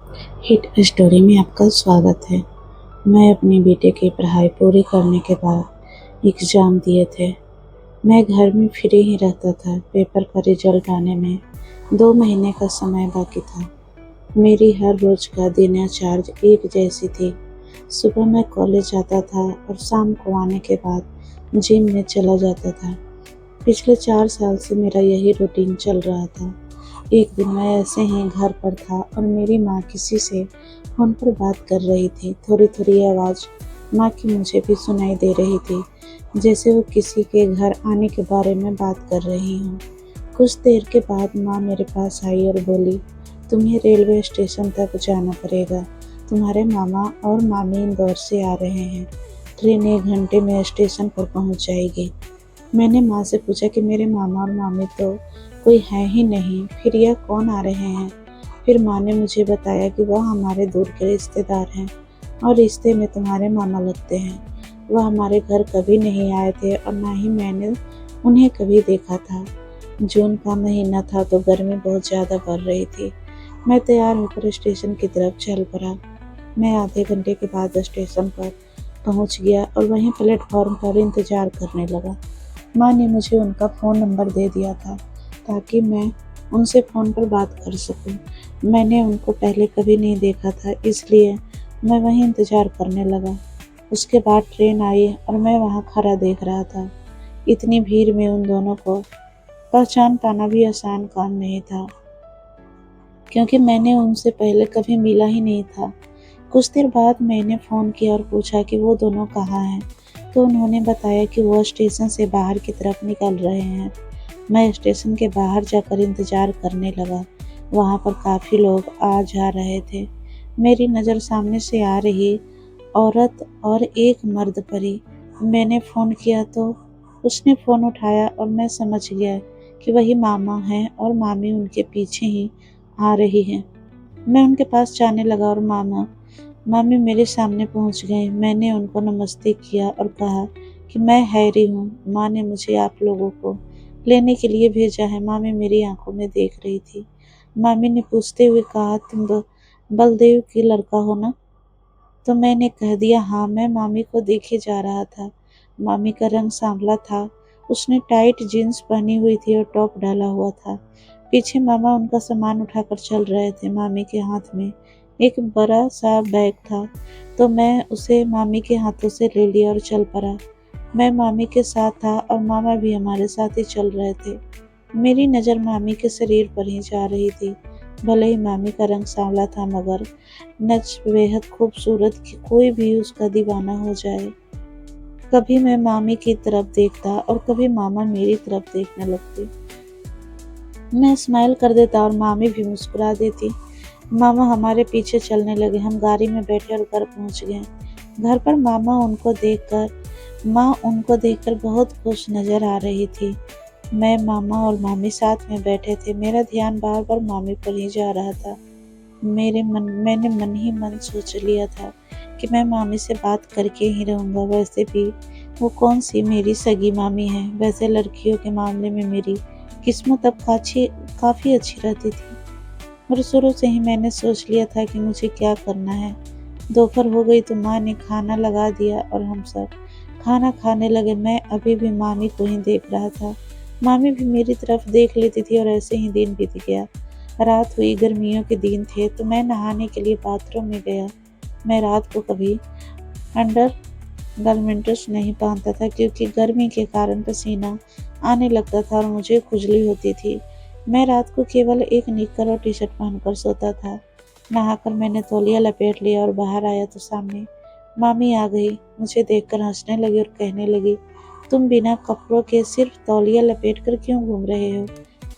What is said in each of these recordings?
Hit story में आपका स्वागत है। मैं अपने बेटे की पढ़ाई पूरी करने के बाद एग्ज़ाम दिए थे। मैं घर में फ्री ही रहता था। पेपर का रिजल्ट आने में 2 महीने का समय बाकी था। मेरी हर रोज़ का दिनचर्या एक जैसी थी। सुबह मैं कॉलेज जाता था और शाम को आने के बाद जिम में चला जाता था। पिछले 4 साल से मेरा यही रूटीन चल रहा था। एक दिन मैं ऐसे ही घर पर था और मेरी माँ किसी से फ़ोन पर बात कर रही थी। थोड़ी-थोड़ी आवाज़ माँ की मुझे भी सुनाई दे रही थी, जैसे वो किसी के घर आने के बारे में बात कर रही हों। कुछ देर के बाद माँ मेरे पास आई और बोली, तुम्हें रेलवे स्टेशन तक जाना पड़ेगा। तुम्हारे मामा और मामी इंदौर से आ रहे हैं। ट्रेन 1 घंटे में स्टेशन पर पहुँच जाएगी। मैंने माँ से पूछा कि मेरे मामा और मामी तो कोई है ही नहीं, फिर यह कौन आ रहे हैं? फिर माँ ने मुझे बताया कि वह हमारे दूर के रिश्तेदार हैं और रिश्ते में तुम्हारे मामा लगते हैं। वह हमारे घर कभी नहीं आए थे और ना ही मैंने उन्हें कभी देखा था। जून का महीना था तो गर्मी बहुत ज़्यादा बढ़ रही थी। मैं तैयार होकर स्टेशन की तरफ चल पड़ा। मैं आधे घंटे के बाद स्टेशन पर पहुँच गया और वहीं प्लेटफॉर्म पर इंतज़ार करने लगा। माँ ने मुझे उनका फ़ोन नंबर दे दिया था ताकि मैं उनसे फ़ोन पर बात कर सकूं। मैंने उनको पहले कभी नहीं देखा था, इसलिए मैं वहीं इंतज़ार करने लगा। उसके बाद ट्रेन आई और मैं वहाँ खड़ा देख रहा था। इतनी भीड़ में उन दोनों को पहचान पाना भी आसान काम नहीं था, क्योंकि मैंने उनसे पहले कभी मिला ही नहीं था। कुछ देर बाद मैंने फ़ोन किया और पूछा कि वो दोनों कहाँ हैं, तो उन्होंने बताया कि वो स्टेशन से बाहर की तरफ निकल रहे हैं। मैं स्टेशन के बाहर जाकर इंतज़ार करने लगा। वहाँ पर काफ़ी लोग आ जा रहे थे। मेरी नज़र सामने से आ रही औरत और एक मर्द पड़ी। मैंने फ़ोन किया तो उसने फ़ोन उठाया और मैं समझ गया कि वही मामा हैं और मामी उनके पीछे ही आ रही हैं। मैं उनके पास जाने लगा और मामी मेरे सामने पहुंच गए। मैंने उनको नमस्ते किया और कहा कि मैं हैरी हूँ। माँ ने मुझे आप लोगों को लेने के लिए भेजा है। मामी मेरी आंखों में देख रही थी। मामी ने पूछते हुए कहा, तुम बलदेव की लड़का हो ना? तो मैंने कह दिया हाँ। मैं मामी को देखे जा रहा था। मामी का रंग सांवला था। उसने टाइट जीन्स पहनी हुई थी और टॉप डाला हुआ था। पीछे मामा उनका सामान उठाकर चल रहे थे। मामी के हाथ में एक बड़ा सा बैग था, तो मैं उसे मामी के हाथों से ले लिया और चल पड़ा। मैं मामी के साथ था और मामा भी हमारे साथ ही चल रहे थे। मेरी नज़र मामी के शरीर पर ही जा रही थी। भले ही मामी का रंग सांवला था, मगर नच बेहद खूबसूरत कि कोई भी उसका दीवाना हो जाए। कभी मैं मामी की तरफ देखता और कभी मामा मेरी तरफ देखने लगते। मैं स्माइल कर देता और मामी भी मुस्कुरा देती। मामा हमारे पीछे चलने लगे। हम गाड़ी में बैठे और घर पहुंच गए। घर पर माँ उनको देखकर बहुत खुश नजर आ रही थी। मैं, मामा और मामी साथ में बैठे थे। मेरा ध्यान बार बार मामी पर ही जा रहा था। मैंने मन ही मन सोच लिया था कि मैं मामी से बात करके ही रहूँगा। वैसे भी वो कौन सी मेरी सगी मामी है। वैसे लड़कियों के मामले में मेरी किस्मत अब काफ़ी अच्छी रहती थी। और शुरू से ही मैंने सोच लिया था कि मुझे क्या करना है। दोपहर हो गई तो माँ ने खाना लगा दिया और हम सब खाना खाने लगे। मैं अभी भी मामी को ही देख रहा था। मामी भी मेरी तरफ देख लेती थी और ऐसे ही दिन बीत गया। रात हुई, गर्मियों के दिन थे, तो मैं नहाने के लिए बाथरूम में गया। मैं रात को कभी अंडर गारमेंट्स नहीं पहनता था, क्योंकि गर्मी के कारण पसीना आने लगता था और मुझे खुजली होती थी। मैं रात को केवल एक निक्कर और टी शर्ट पहनकर सोता था। नहाकर मैंने तौलिया लपेट लिया और बाहर आया तो सामने मामी आ गई। मुझे देखकर हंसने लगी और कहने लगी, तुम बिना कपड़ों के सिर्फ तौलिया लपेट कर क्यों घूम रहे हो?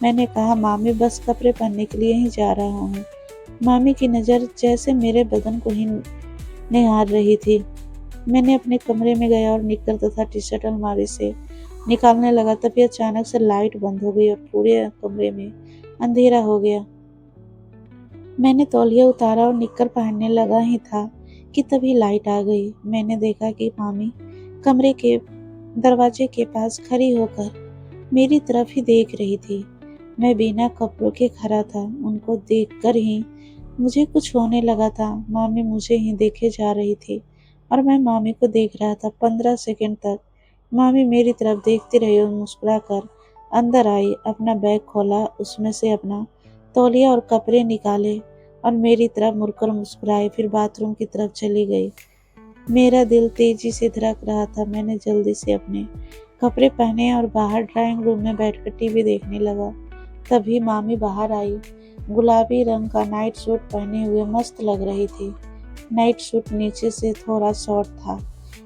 मैंने कहा, मामी बस कपड़े पहनने के लिए ही जा रहा हूँ। मामी की नज़र जैसे मेरे बदन को ही निहार रही थी। मैंने अपने कमरे में गया और निक्कर तथा टी शर्ट अलमारी से निकालने लगा। तभी अचानक से लाइट बंद हो गई और पूरे कमरे में अंधेरा हो गया। मैंने तौलिया उतारा और निक्कर पहनने लगा ही था कि तभी लाइट आ गई। मैंने देखा कि मामी कमरे के दरवाजे के पास खड़ी होकर मेरी तरफ ही देख रही थी। मैं बिना कपड़ों के खड़ा था। उनको देखकर ही मुझे कुछ होने लगा था। मामी मुझे ही देखे जा रही थी और मैं मामी को देख रहा था। 15 सेकंड तक मामी मेरी तरफ देखती रही और मुस्कुराकर अंदर आई, अपना बैग खोला, उसमें से अपना तौलिया और कपड़े निकाले और मेरी तरफ मुड़कर मुस्कुराई, फिर बाथरूम की तरफ चली गई। मेरा दिल तेजी से धड़क रहा था। मैंने जल्दी से अपने कपड़े पहने और बाहर ड्राइंग रूम में बैठकर टीवी देखने लगा। तभी मामी बाहर आई। गुलाबी रंग का नाइट सूट पहने हुए मस्त लग रही थी। नाइट सूट नीचे से थोड़ा शॉर्ट था,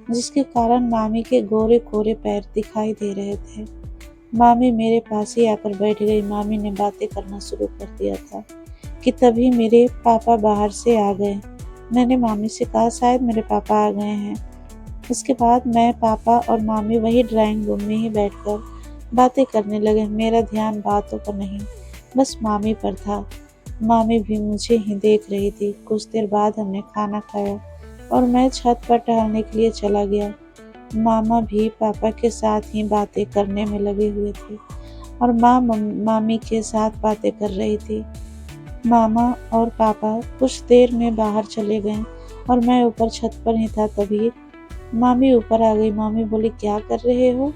जिसके कारण मामी के गोरे कोरे पैर दिखाई दे रहे थे। मामी मेरे पास ही आकर बैठ गई। मामी ने बातें करना शुरू कर दिया था कि तभी मेरे पापा बाहर से आ गए। मैंने मामी से कहा शायद मेरे पापा आ गए हैं। उसके बाद मैं, पापा और मामी वही ड्राइंग रूम में ही बैठकर बातें करने लगे। मेरा ध्यान बातों पर नहीं, बस मामी पर था। मामी भी मुझे ही देख रही थी। कुछ देर बाद हमने खाना खाया और मैं छत पर टहलने के लिए चला गया। मामा भी पापा के साथ ही बातें करने में लगे हुए थे और मामी के साथ बातें कर रही थी। मामा और पापा कुछ देर में बाहर चले गए और मैं ऊपर छत पर ही था। तभी मामी ऊपर आ गई। मामी बोली, क्या कर रहे हो?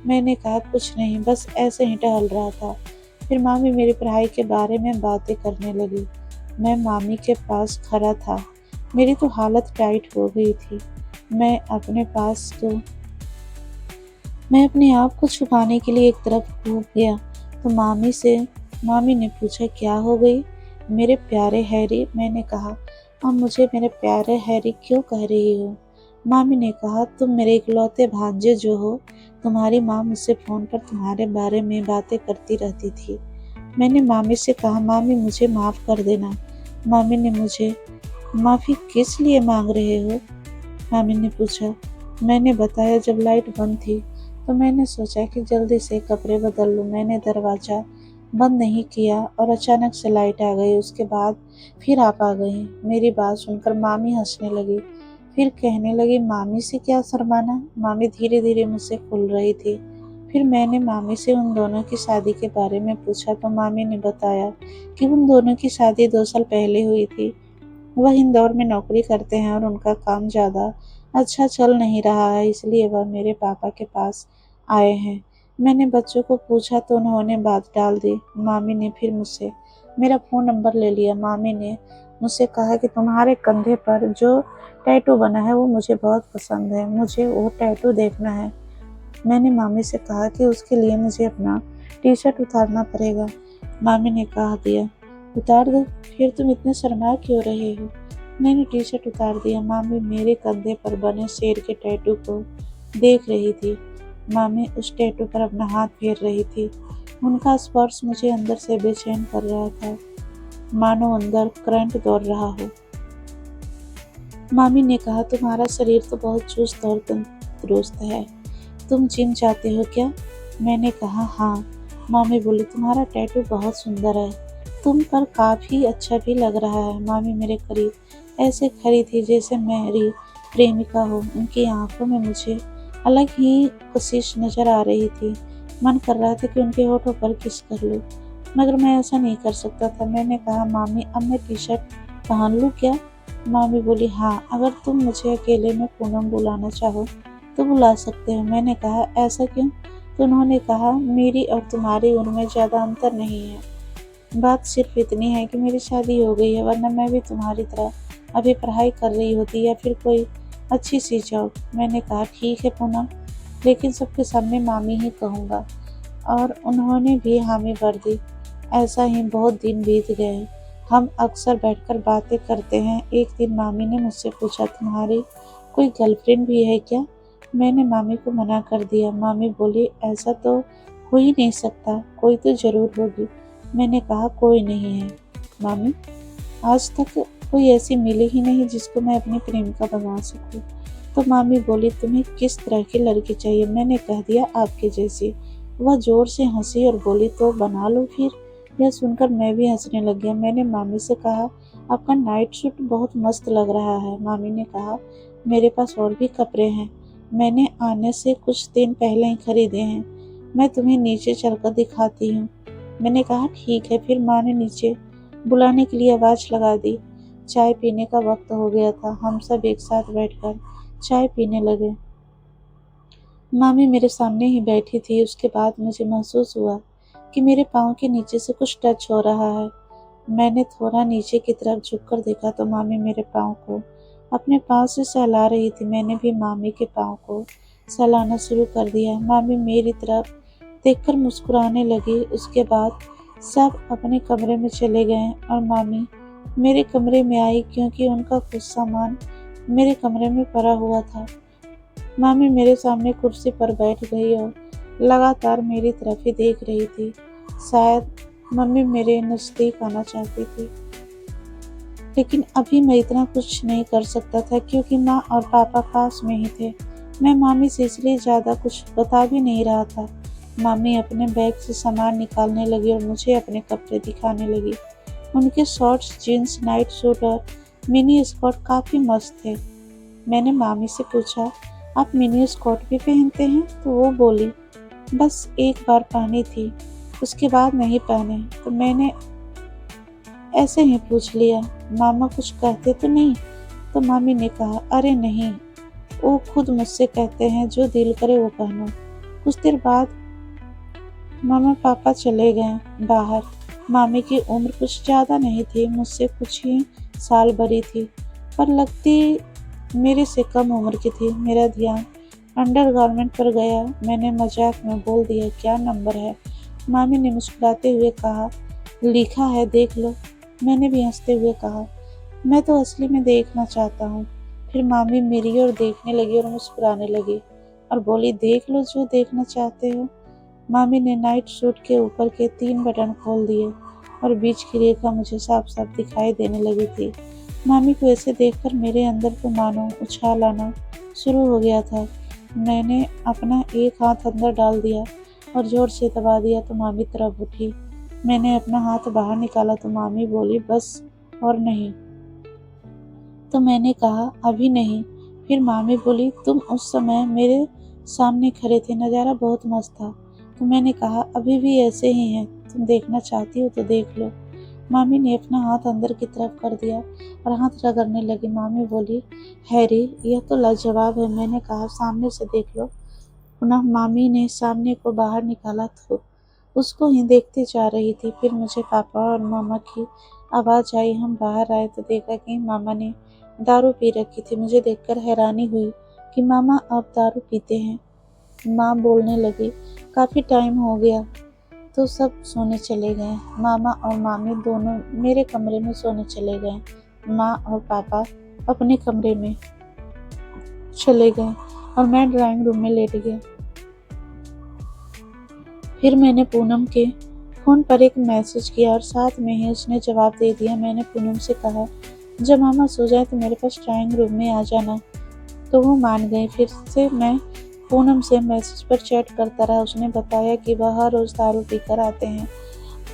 मैंने कहा, कुछ नहीं, बस ऐसे ही टहल रहा था। फिर मामी मेरी पढ़ाई के बारे में बातें करने लगी। मैं मामी के पास खड़ा था। मेरी तो हालत टाइट हो गई थी। मैं अपने आप को छुपाने के लिए एक तरफ कूद गया तो मामी ने पूछा, क्या हो गई मेरे प्यारे हैरी? मैंने कहा, अब मुझे मेरे प्यारे हैरी क्यों कह रही हो? मामी ने कहा, तुम मेरे इकलौते भांजे जो हो। तुम्हारी माँ मुझसे फ़ोन पर तुम्हारे बारे में बातें करती रहती थी। मैंने मामी से कहा, मामी मुझे माफ़ कर देना। मामी ने मुझे माफ़ी किस लिए मांग रहे हो? मामी ने पूछा। मैंने बताया, जब लाइट बंद थी तो मैंने सोचा कि जल्दी से कपड़े बदल लूं। मैंने दरवाज़ा बंद नहीं किया और अचानक से लाइट आ गई। उसके बाद फिर आप आ गई। मेरी बात सुनकर मामी हंसने लगी, फिर कहने लगी, मामी से क्या शर्माना। मामी धीरे धीरे मुझसे खुल रही थी। फिर मैंने मामी से उन दोनों की शादी के बारे में पूछा तो मामी ने बताया कि उन दोनों की शादी 2 साल पहले हुई थी। वह इंदौर में नौकरी करते हैं और उनका काम ज़्यादा अच्छा चल नहीं रहा है, इसलिए वह मेरे पापा के पास आए हैं। मैंने बच्चों को पूछा तो उन्होंने बात टाल दी। मामी ने फिर मुझसे मेरा फ़ोन नंबर ले लिया। मामी ने मुझसे कहा कि तुम्हारे कंधे पर जो टैटू बना है वो मुझे बहुत पसंद है, मुझे वो टैटू देखना है। मैंने मामी से कहा कि उसके लिए मुझे अपना टी शर्ट उतारना पड़ेगा। मामी ने कहा दिया, उतार दो, फिर तुम इतने शर्मा क्यों रहे हो? मैंने टी शर्ट उतार दिया। मामी मेरे कंधे पर बने शेर के टैटू को देख रही थी। मामी उस टैटू पर अपना हाथ फेर रही थी। उनका स्पर्श मुझे अंदर से बेचैन कर रहा था, मानो अंदर करंट दौड़ रहा हो। मामी ने कहा, तुम्हारा शरीर तो बहुत चुस्त और तंदुरुस्त है, तुम जिम जाते हो क्या? मैंने कहा, हाँ। मामी बोली, तुम्हारा टैटू बहुत सुंदर है, तुम पर काफ़ी अच्छा भी लग रहा है। मामी मेरे करीब ऐसे खड़ी थी जैसे मेरी प्रेमिका हो। उनकी आंखों में मुझे अलग ही कशिश नजर आ रही थी। मन कर रहा था कि उनके होठों पर किस कर लूं, मगर मैं ऐसा नहीं कर सकता था। मैंने कहा, मामी अब मैं टी शर्ट पहन लूं क्या? मामी बोली, हाँ, अगर तुम मुझे अकेले में पूनम बुलाना चाहो तो बुला सकते हो। मैंने कहा, ऐसा क्यों? तो उन्होंने कहा, मेरी और तुम्हारी उम्र में ज़्यादा अंतर नहीं है, बात सिर्फ इतनी है कि मेरी शादी हो गई है, वरना मैं भी तुम्हारी तरह अभी पढ़ाई कर रही होती या फिर कोई अच्छी सी जॉब। मैंने कहा, ठीक है पूनम, लेकिन सबके सामने मामी ही कहूँगा। और उन्होंने भी हामी भर दी। ऐसा ही बहुत दिन बीत गए। हम अक्सर बैठकर बातें करते हैं। एक दिन मामी ने मुझसे पूछा, तुम्हारी कोई गर्लफ्रेंड भी है क्या? मैंने मामी को मना कर दिया। मामी बोली, ऐसा तो हो ही नहीं सकता, कोई तो जरूर होगी। मैंने कहा, कोई नहीं है मामी, आज तक कोई ऐसी मिली ही नहीं जिसको मैं अपनी प्रेमिका बना सकूं। तो मामी बोली, तुम्हें किस तरह की लड़की चाहिए? मैंने कह दिया, आपके जैसी। वह जोर से हंसी और बोली, तो बना लो फिर। यह सुनकर मैं भी हंसने लग गया। मैंने मामी से कहा, आपका नाइट सूट बहुत मस्त लग रहा है। मामी ने कहा, मेरे पास और भी कपड़े हैं, मैंने आने से कुछ दिन पहले ही खरीदे हैं, मैं तुम्हें नीचे चलकर दिखाती हूँ। मैंने कहा, ठीक है। फिर माँ ने नीचे बुलाने के लिए आवाज़ लगा दी। चाय पीने का वक्त हो गया था। हम सब एक साथ बैठकर चाय पीने लगे। मामी मेरे सामने ही बैठी थी। उसके बाद मुझे महसूस हुआ कि मेरे पाँव के नीचे से कुछ टच हो रहा है। मैंने थोड़ा नीचे की तरफ झुककर देखा तो मामी मेरे पाँव को अपने पाँव से सहला रही थी। मैंने भी मामी के पाँव को सहलाना शुरू कर दिया। मामी मेरी तरफ देखकर मुस्कुराने लगी। उसके बाद सब अपने कमरे में चले गए और मामी मेरे कमरे में आई, क्योंकि उनका कुछ सामान मेरे कमरे में पड़ा हुआ था। मामी मेरे सामने कुर्सी पर बैठ गई और लगातार मेरी तरफ ही देख रही थी। शायद मम्मी मेरे नज़दीक आना चाहती थी, लेकिन अभी मैं इतना कुछ नहीं कर सकता था क्योंकि माँ और पापा पास में ही थे। मैं मामी से इसलिए ज़्यादा कुछ बता भी नहीं रहा था। मामी अपने बैग से सामान निकालने लगी और मुझे अपने कपड़े दिखाने लगी। उनके शॉर्ट्स, जीन्स, नाइट सूट और मिनी स्कर्ट काफ़ी मस्त थे। मैंने मामी से पूछा, आप मिनी स्कर्ट भी पहनते हैं? तो वो बोली, बस एक बार पहनी थी, उसके बाद नहीं पहने। तो मैंने ऐसे ही पूछ लिया, मामा कुछ कहते तो नहीं? तो मामी ने कहा, अरे नहीं, वो खुद मुझसे कहते हैं जो दिल करे वो पहनो। कुछ देर बाद मामा पापा चले गए बाहर। मामी की उम्र कुछ ज़्यादा नहीं थी, मुझसे कुछ ही साल बड़ी थी, पर लगती मेरे से कम उम्र की थी। मेरा ध्यान अंडरगारमेंट पर गया। मैंने मजाक में बोल दिया, क्या नंबर है? मामी ने मुस्कुराते हुए कहा, लिखा है, देख लो। मैंने भी हंसते हुए कहा, मैं तो असली में देखना चाहता हूँ। फिर मामी मेरी ओर देखने लगी और मुस्कुराने लगी और बोली, देख लो जो देखना चाहते हो। मामी ने नाइट सूट के ऊपर के 3 बटन खोल दिए और बीच की रेखा मुझे साफ साफ दिखाई देने लगी थी। मामी को ऐसे देखकर मेरे अंदर तो मानो उछाल आना शुरू हो गया था। मैंने अपना एक हाथ अंदर डाल दिया और जोर से दबा दिया तो मामी तरफ उठी। मैंने अपना हाथ बाहर निकाला तो मामी बोली, बस और नहीं। तो मैंने कहा, अभी नहीं। फिर मामी बोली, तुम उस समय मेरे सामने खड़े थे, नज़ारा बहुत मस्त था। तो मैंने कहा, अभी भी ऐसे ही है, तुम देखना चाहती हो तो देख लो। मामी ने अपना हाथ अंदर की तरफ कर दिया और हाथ रगड़ने लगी। मामी बोली, हैरी, यह तो लाजवाब है। मैंने कहा, सामने से देख लो। पुनः मामी ने सामने को बाहर निकाला तो उसको ही देखती जा रही थी। फिर मुझे पापा और मामा की आवाज़ आई। हम बाहर आए तो देखा कि मामा ने दारू पी रखी थी। मुझे देखकर हैरानी हुई कि मामा अब दारू पीते हैं। माँ बोलने लगी, काफ़ी टाइम हो गया तो सब सोने चले गए। मामा और मामी दोनों मेरे कमरे में सोने चले गए। माँ और पापा अपने कमरे में चले गए और मैं ड्राइंग रूम में लेट गया। फिर मैंने पूनम के फ़ोन पर एक मैसेज किया और साथ में ही उसने जवाब दे दिया। मैंने पूनम से कहा, जब मामा सो जाए तो मेरे पास ड्राइंग रूम में आ जाना। तो वो मान गई। फिर से मैं पूनम से मैसेज पर चैट करता रहा। उसने बताया कि वह हर रोज़ दारू पीकर आते हैं,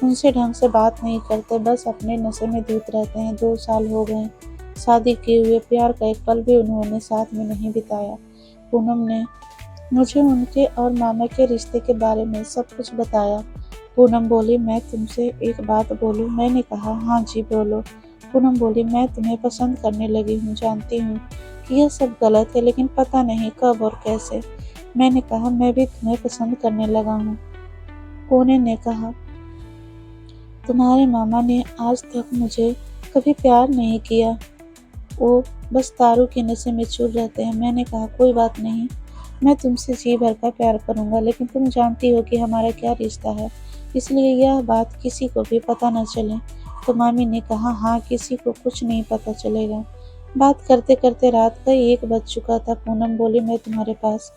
उनसे ढंग से बात नहीं करते, बस अपने नशे में धुत रहते हैं। 2 साल हो गए शादी किए हुए, प्यार का एक पल भी उन्होंने साथ में नहीं बिताया। पूनम ने मुझे उनके और मामा के रिश्ते के बारे में सब कुछ बताया। पूनम बोली, मैं तुमसे एक बात बोलूं? मैंने कहा, हाँ जी बोलो। पूनम बोली, मैं तुम्हें पसंद करने लगी हूँ। जानती हूँ कि यह सब गलत है, लेकिन पता नहीं कब और कैसे। मैंने कहा, मैं भी तुम्हें पसंद करने लगा हूँ। पूनम ने कहा, तुम्हारे मामा ने आज तक मुझे कभी प्यार नहीं किया, वो बस दारू के नशे में चूर रहते हैं। मैंने कहा, कोई बात नहीं, मैं तुमसे जी भर का प्यार करूँगा, लेकिन तुम जानती हो कि हमारा क्या रिश्ता है, इसलिए यह बात किसी को भी पता न चले। तो मामी ने कहा, हाँ, किसी को कुछ नहीं पता चलेगा। बात करते करते रात का 1 बज चुका था। पूनम बोली, मैं तुम्हारे पास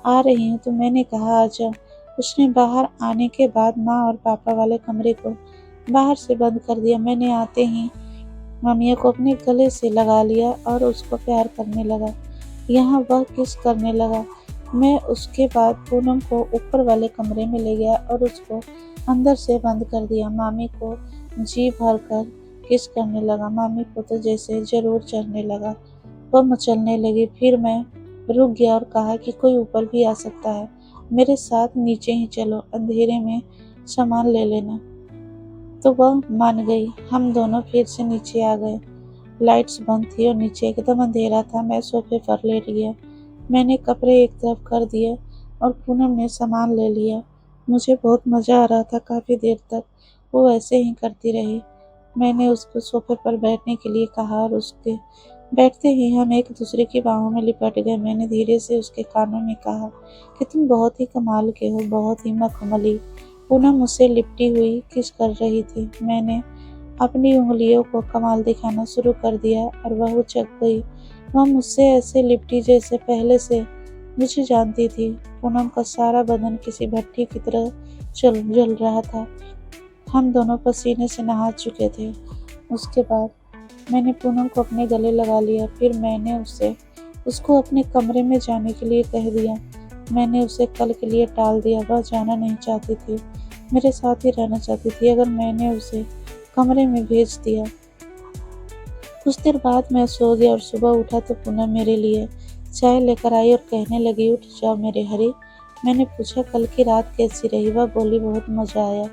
आ रही हूँ। तो मैंने कहा, आजा। उसने बाहर आने के बाद माँ और पापा वाले कमरे को बाहर से बंद कर दिया। मैंने आते ही मामिया को अपने गले से लगा लिया और उसको प्यार करने लगा। यहाँ वह किस करने लगा। मैं उसके बाद पूनम को ऊपर वाले कमरे में ले गया और उसको अंदर से बंद कर दिया। मामी को जी भर कर किस करने लगा। मामी को तो जैसे जरूर चढ़ने लगा, वह मचलने लगी। फिर मैं रुक गया और कहा कि कोई ऊपर भी आ सकता है, मेरे साथ नीचे ही चलो, अंधेरे में सामान ले लेना। तो वह मान गई। हम दोनों फिर से नीचे आ गए। लाइट्स बंद थी और नीचे एकदम अंधेरा था। मैं सोफे पर लेट गया। मैंने कपड़े एक तरफ कर दिए और पूनम ने सामान ले लिया। मुझे बहुत मज़ा आ रहा था। काफ़ी देर तक वो ऐसे ही करती रही। मैंने उसको सोफे पर बैठने के लिए कहा और उसके बैठते ही हम एक दूसरे की बाहों में लिपट गए। मैंने धीरे से उसके कानों में कहा कि तुम बहुत ही कमाल के हो, बहुत ही मखमली। पूनम मुझसे लिपटी हुई किस कर रही थी। मैंने अपनी उंगलियों को कमाल दिखाना शुरू कर दिया और वह उचक गई। वह मुझसे ऐसे लिपटी जैसे पहले से मुझे जानती थी। पूनम का सारा बदन किसी भट्ठी की तरह जल रहा था। हम दोनों पसीने से नहा चुके थे। उसके बाद मैंने पूनम को अपने गले लगा लिया। फिर मैंने उसको अपने कमरे में जाने के लिए कह दिया। मैंने उसे कल के लिए टाल दिया। वह जाना नहीं चाहती थी, मेरे साथ ही रहना चाहती थी। अगर मैंने उसे कमरे में भेज दिया। कुछ देर बाद मैं सो गया और सुबह उठा तो पूनम मेरे लिए चाय लेकर आई और कहने लगी, उठ जाओ मेरे हरी। मैंने पूछा, कल की रात कैसी रही? वह बोली, बहुत मज़ा आया।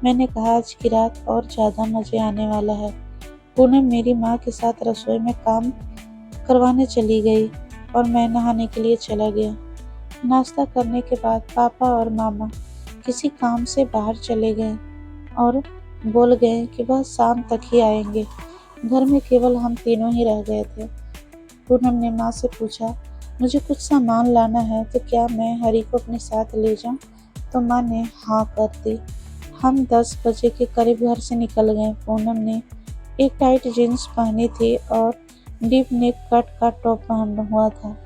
मैंने कहा, आज की रात और ज़्यादा मज़े आने वाला है। पूनम मेरी माँ के साथ रसोई में काम करवाने चली गई और मैं नहाने के लिए चला गया। नाश्ता करने के बाद पापा और मामा किसी काम से बाहर चले गए और बोल गए कि वह शाम तक ही आएंगे। घर में केवल हम तीनों ही रह गए थे। पूनम ने माँ से पूछा, मुझे कुछ सामान लाना है तो क्या मैं हरी को अपने साथ ले जाऊं? तो माँ ने हाँ कर दी। हम 10 बजे के करीब घर से निकल गए। पूनम ने एक टाइट जीन्स पहनी थी और डीप नेक कट का टॉप पहना हुआ था।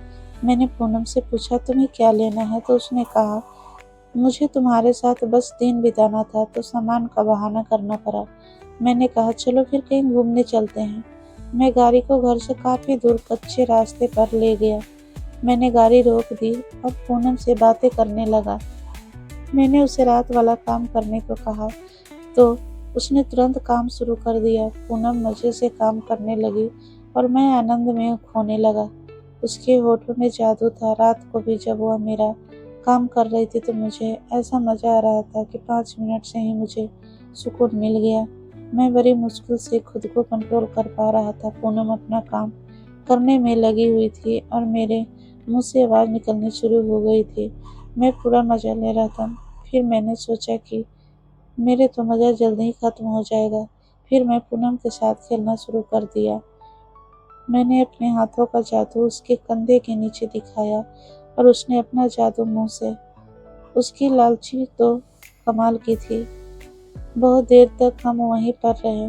मैंने पूनम से पूछा, तुम्हें क्या लेना है? तो उसने कहा, मुझे तुम्हारे साथ बस दिन बिताना था तो सामान का बहाना करना पड़ा। मैंने कहा, चलो फिर कहीं घूमने चलते हैं। मैं गाड़ी को घर से काफ़ी दूर कच्चे रास्ते पर ले गया। मैंने गाड़ी रोक दी और पूनम से बातें करने लगा। मैंने उसे रात वाला काम करने को कहा तो उसने तुरंत काम शुरू कर दिया। पूनम मज़े से काम करने लगी और मैं आनंद में खोने लगा। उसके होठों में जादू था। रात को भी जब वह मेरा काम कर रही थी तो मुझे ऐसा मज़ा आ रहा था कि 5 मिनट से ही मुझे सुकून मिल गया। मैं बड़ी मुश्किल से खुद को कंट्रोल कर पा रहा था। पूनम अपना काम करने में लगी हुई थी और मेरे मुंह से आवाज़ निकलनी शुरू हो गई थी। मैं पूरा मज़ा ले रहा था। फिर मैंने सोचा कि मेरे तो मज़ा जल्दी ही ख़त्म हो जाएगा। फिर मैं पूनम के साथ खेलना शुरू कर दिया। मैंने अपने हाथों का जादू उसके कंधे के नीचे दिखाया और उसने अपना जादू मुंह से। उसकी लालची तो कमाल की थी। बहुत देर तक हम वहीं पर रहे।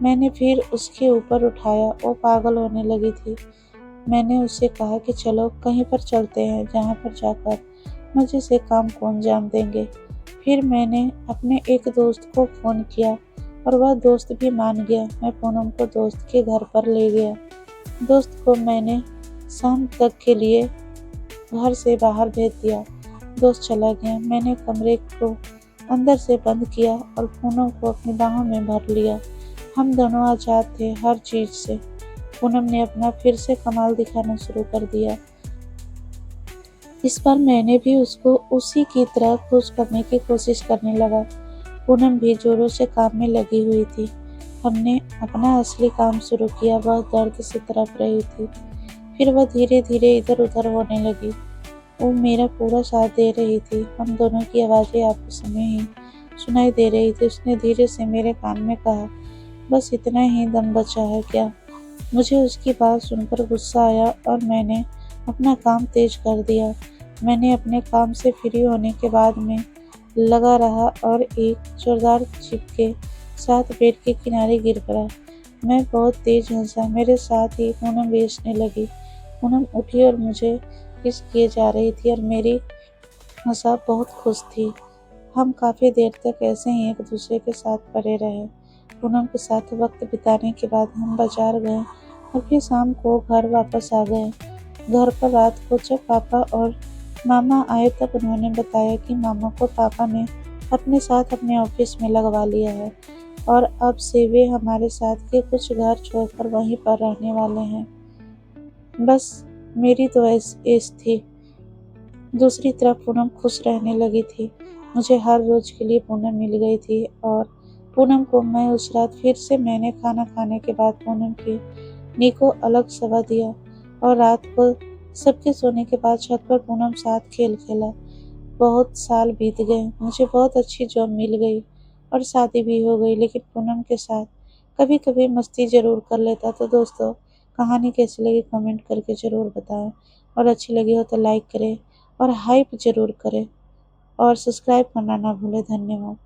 मैंने फिर उसके ऊपर उठाया। वो पागल होने लगी थी। मैंने उससे कहा कि चलो कहीं पर चलते हैं जहाँ पर जाकर मज़े से काम को अंजाम देंगे। फिर मैंने अपने एक दोस्त को फ़ोन किया और वह दोस्त भी मान गया। मैं पूनम को दोस्त के घर पर ले गया। दोस्त को मैंने शाम तक के लिए घर से बाहर भेज दिया। दोस्त चला गया। मैंने कमरे को अंदर से बंद किया और पूनम को अपनी बाहों में भर लिया। हम दोनों आज़ाद थे हर चीज़ से। पूनम ने अपना फिर से कमाल दिखाना शुरू कर दिया। इस बार मैंने भी उसको उसी की तरह खुश करने की कोशिश करने लगा। पूनम भी जोरों से काम में लगी हुई थी। हमने अपना असली काम शुरू किया। वह दर्द से तड़प रही थी। फिर वह धीरे धीरे इधर उधर होने लगी। वो मेरा पूरा साथ दे रही थी। हम दोनों की आवाज़ें आपस में ही सुनाई दे रही थी। उसने धीरे से मेरे कान में कहा, बस इतना ही दम बचा है क्या? मुझे उसकी बात सुनकर गुस्सा आया और मैंने अपना काम तेज कर दिया। मैंने अपने काम से फ्री होने के बाद में लगा रहा और एक जोरदार चिप के साथ बेड के किनारे गिर पड़ा। मैं बहुत तेज हंसा। मेरे साथ ही पूनम भी हंसने लगी। पूनम उठी और मुझे किस किए जा रही थी और मेरी हंसा बहुत खुश थी। हम काफ़ी देर तक ऐसे ही एक दूसरे के साथ पड़े रहे। पूनम के साथ वक्त बिताने के बाद हम बाजार गए और फिर शाम को घर वापस आ गए। घर पर रात को जब पापा और मामा आए तब उन्होंने बताया कि मामा को पापा ने अपने साथ अपने ऑफिस में लगवा लिया है और अब से वे हमारे साथ के कुछ घर छोड़कर वहीं पर रहने वाले हैं। बस मेरी तो ऐस थी। दूसरी तरफ पूनम खुश रहने लगी थी। मुझे हर रोज के लिए पूनम मिल गई थी और पूनम को मैं उस रात फिर से मैंने खाना खाने के बाद पूनम की नी को अलग सवा दिया और रात को सबके सोने के बाद छत पर पूनम साथ खेल खेला। बहुत साल बीत गए, मुझे बहुत अच्छी जॉब मिल गई और शादी भी हो गई, लेकिन पूनम के साथ कभी कभी मस्ती जरूर कर लेता। तो दोस्तों, कहानी कैसी लगी कमेंट करके जरूर बताएं, और अच्छी लगी हो तो लाइक करें और हाइप जरूर करें और सब्सक्राइब करना ना भूलें। धन्यवाद।